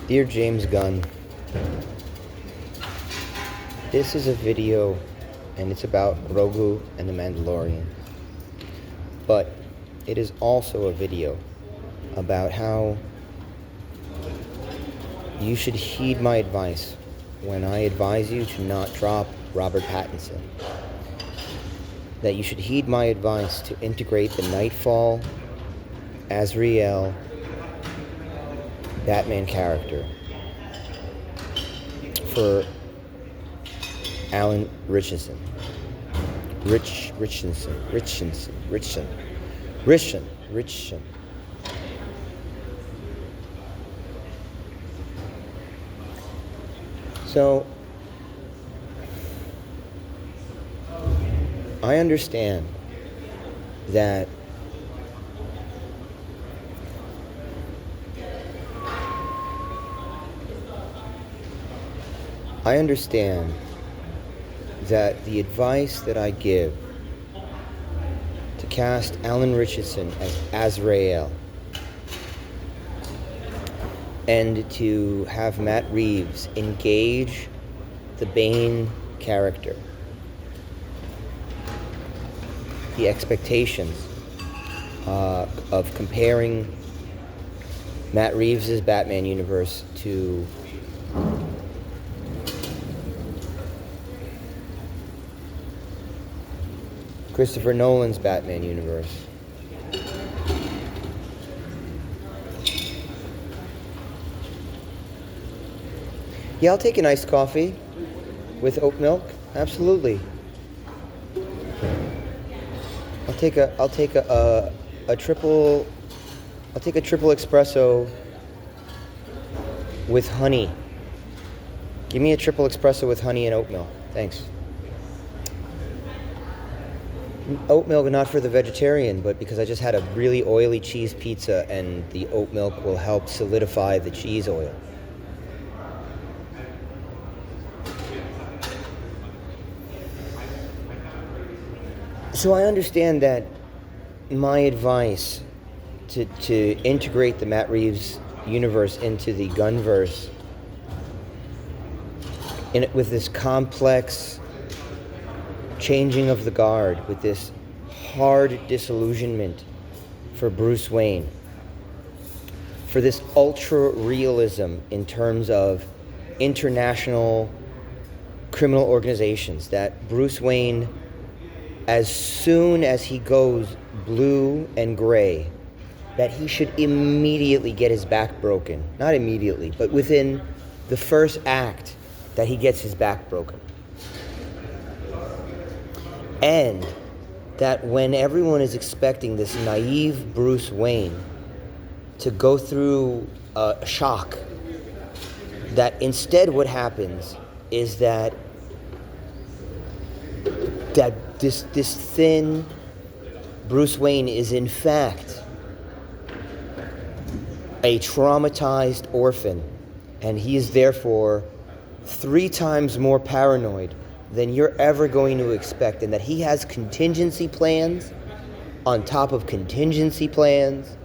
Dear James Gunn, this is a video and it's about Grogu and the Mandalorian. But it is also a video about how you should heed my advice when I advise you to not drop Robert Pattinson. That you should heed my advice to integrate the Nightfall, Azrael, Batman character for Alan Richardson. Richardson. So, I understand that the advice that I give to cast Alan Richardson as Azrael and to have Matt Reeves engage the Bane character, the expectations of comparing Matt Reeves' Batman universe to Christopher Nolan's Batman universe. Yeah, I'll take an iced coffee with oat milk. Absolutely. I'll take a triple espresso with honey. Give me a triple espresso with honey and oat milk. Thanks. Oat milk, not for the vegetarian, but because I just had a really oily cheese pizza and the oat milk will help solidify the cheese oil. So I understand that my advice to integrate the Matt Reeves universe into the Gunverse with this complex changing of the guard, with this hard disillusionment for Bruce Wayne, for this ultra realism in terms of international criminal organizations, that Bruce Wayne, as soon as he goes blue and gray, that he should immediately get his back broken. Not immediately, but within the first act, that he gets his back broken. And that when everyone is expecting this naive Bruce Wayne to go through a shock, that instead what happens is that this thin Bruce Wayne is in fact a traumatized orphan, and he is therefore 3 times more paranoid than you're ever going to expect, and that he has contingency plans on top of contingency plans,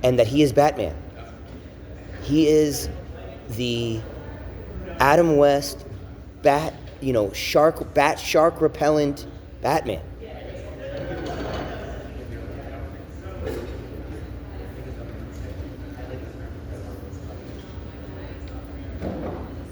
and that he is Batman. He is the Adam West shark repellent Batman.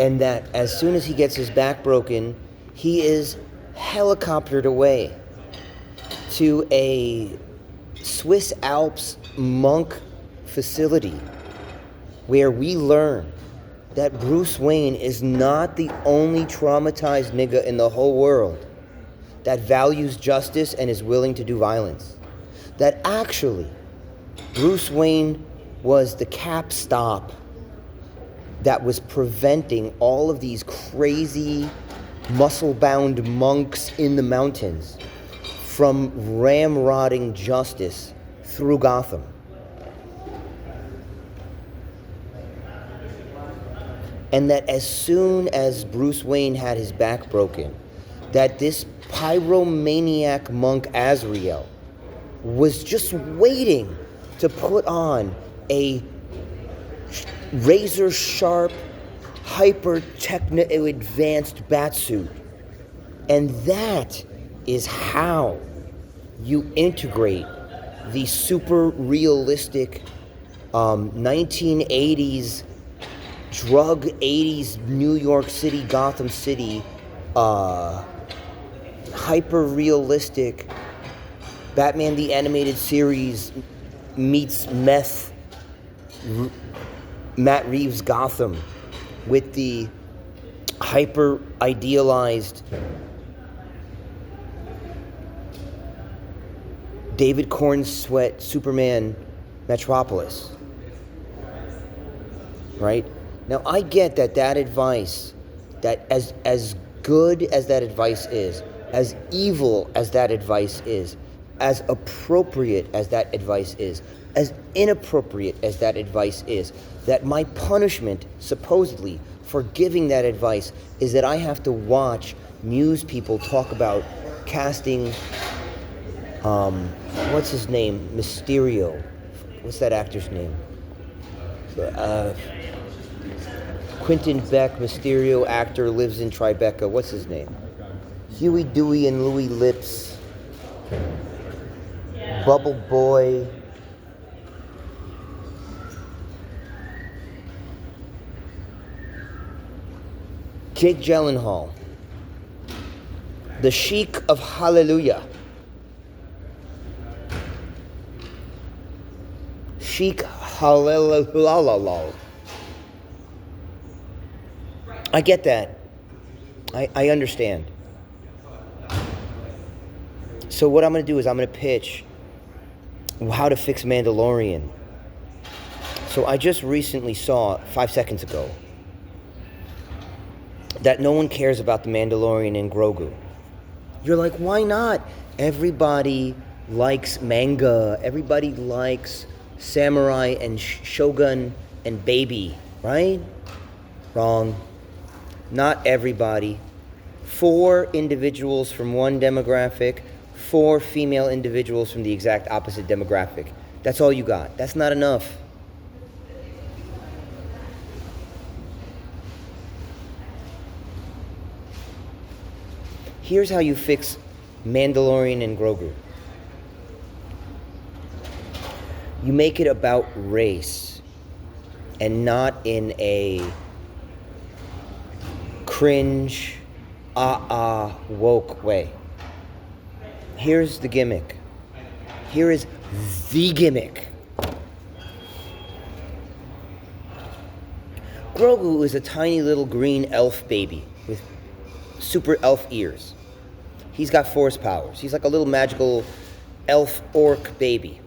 And that as soon as he gets his back broken, he is helicoptered away to a Swiss Alps monk facility where we learn that Bruce Wayne is not the only traumatized nigga in the whole world that values justice and is willing to do violence. That actually, Bruce Wayne was the capstop that was preventing all of these crazy, muscle-bound monks in the mountains from ramrodding justice through Gotham. And that as soon as Bruce Wayne had his back broken, that this pyromaniac monk was just waiting to put on a razor sharp, hyper techno advanced batsuit. And that is how you integrate the super realistic 1980s drug 80s New York City, Gotham City, hyper realistic Batman the Animated Series meets Matt Reeves Gotham with the hyper idealized David Cornsweet Superman Metropolis. Right? Now I get that advice, that as good as that advice is, as evil as that advice is, as appropriate as that advice is, as inappropriate as that advice is, that my punishment, supposedly, for giving that advice is that I have to watch news people talk about casting, what's his name? Mysterio. What's that actor's name? Quentin Beck, Mysterio actor, lives in Tribeca. What's his name? Huey, Dewey, and Louie Lips. Bubble Boy. Jake Gyllenhaal. The Sheik of Hallelujah. Sheik Hallelujah. I get that. I understand. So what I'm going to do is I'm going to pitch how to fix Mandalorian. So I just recently saw, 5 seconds ago, that no one cares about the Mandalorian and Grogu. You're like, why not? Everybody likes manga. Everybody likes samurai and shogun and baby, right? Wrong. Not everybody. 4 individuals from one demographic, 4 female individuals from the exact opposite demographic. That's all you got. That's not enough. Here's how you fix Mandalorian and Grogu. You make it about race and not in a cringe, woke way. Here's the gimmick. Here is the gimmick. Grogu is a tiny little green elf baby with super elf ears. He's got force powers. He's like a little magical elf orc baby.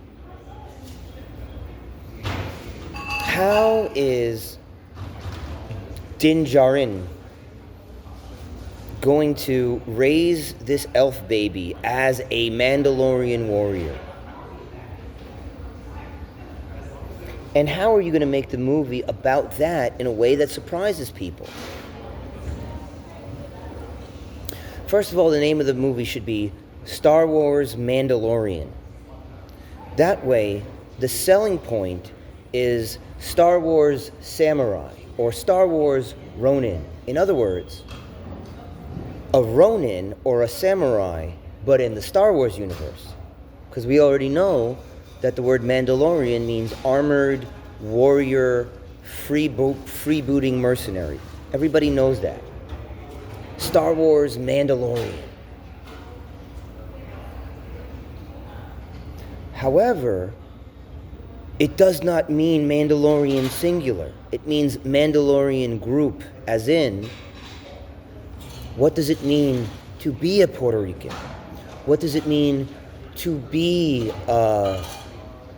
How is Din Djarin going to raise this elf baby as a Mandalorian warrior? And how are you going to make the movie about that in a way that surprises people? First of all, the name of the movie should be Star Wars Mandalorian. That way, the selling point is Star Wars Samurai or Star Wars Ronin. In other words, a Ronin or a samurai, but in the Star Wars universe. Because we already know that the word Mandalorian means armored warrior, freebooting mercenary. Everybody knows that. Star Wars Mandalorian. However, it does not mean Mandalorian singular. It means Mandalorian group, as in, what does it mean to be a Puerto Rican? What does it mean to be a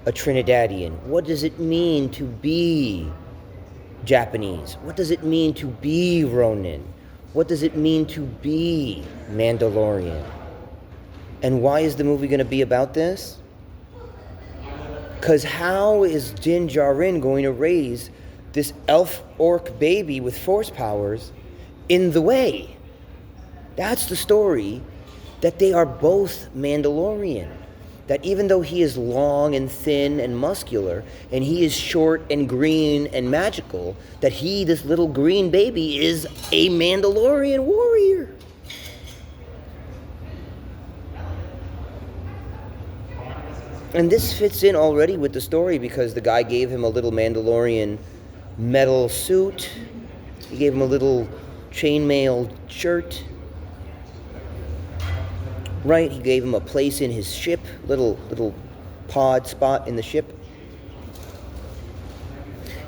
Trinidadian? What does it mean to be Japanese? What does it mean to be Ronin? What does it mean to be Mandalorian? And why is the movie going to be about this? Because how is Din Djarin going to raise this elf orc baby with force powers in the way? That's the story, that they are both Mandalorian. that even though he is long and thin and muscular, and he is short and green and magical, that he, this little green baby, is a Mandalorian warrior. And this fits in already with the story because the guy gave him a little Mandalorian metal suit. He gave him a little chainmail shirt. Right? He gave him a place in his ship, little pod spot in the ship.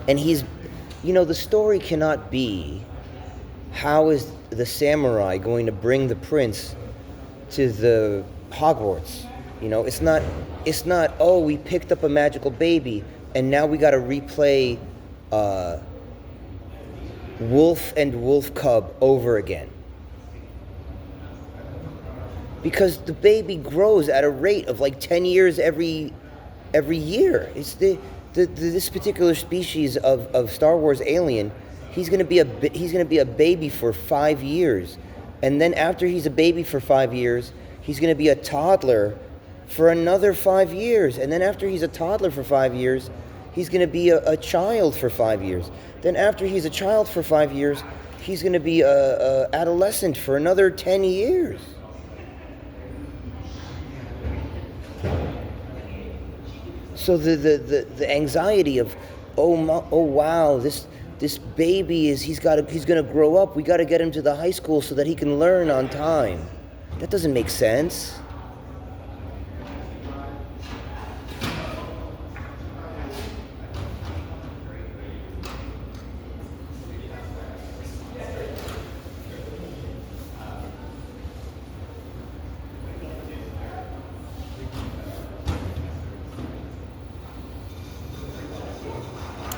And he's, the story cannot be, how is the samurai going to bring the prince to the Hogwarts? It's not, oh, we picked up a magical baby and now we got to replay Wolf and Wolf Cub over again. Because the baby grows at a rate of like 10 years every year. It's this particular species of Star Wars alien. He's going to be a baby for 5 years, and then after he's a baby for 5 years, he's going to be a toddler for another 5 years, and then after he's a toddler for 5 years, he's going to be a child for 5 years. Then after he's a child for 5 years, he's going to be a adolescent for another 10 years. So the anxiety of, oh wow, this baby he's going to grow up. We got to get him to the high school so that he can learn on time. That doesn't make sense.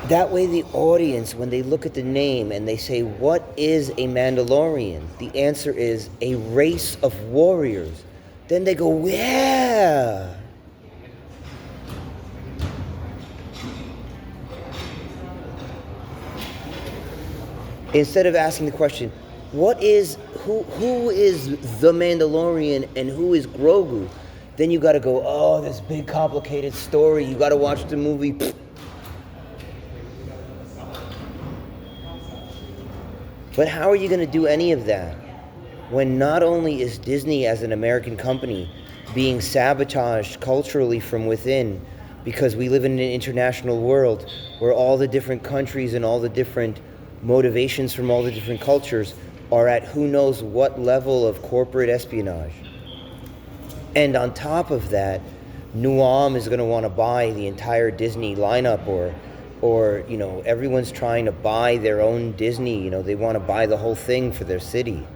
That way the audience, when they look at the name and they say, what is a Mandalorian? The answer is a race of warriors. Then they go, yeah. Instead of asking the question, who is the Mandalorian and who is Grogu? Then you got to go, oh, this big complicated story. You got to watch the movie. But how are you going to do any of that when not only is Disney as an American company being sabotaged culturally from within, because we live in an international world where all the different countries and all the different motivations from all the different cultures are at who knows what level of corporate espionage. And on top of that, Nuam is going to want to buy the entire Disney lineup, or everyone's trying to buy their own Disney. They want to buy the whole thing for their city.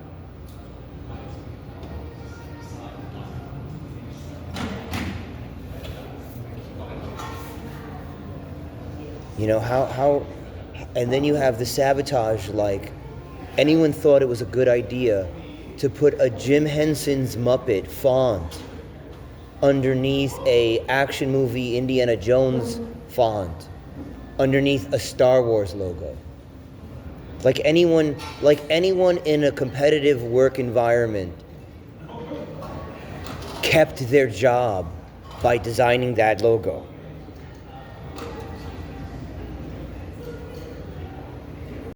How and then you have the sabotage, like anyone thought it was a good idea to put a Jim Henson's Muppet font underneath a action movie Indiana Jones font, underneath a Star Wars logo. Like anyone in a competitive work environment kept their job by designing that logo.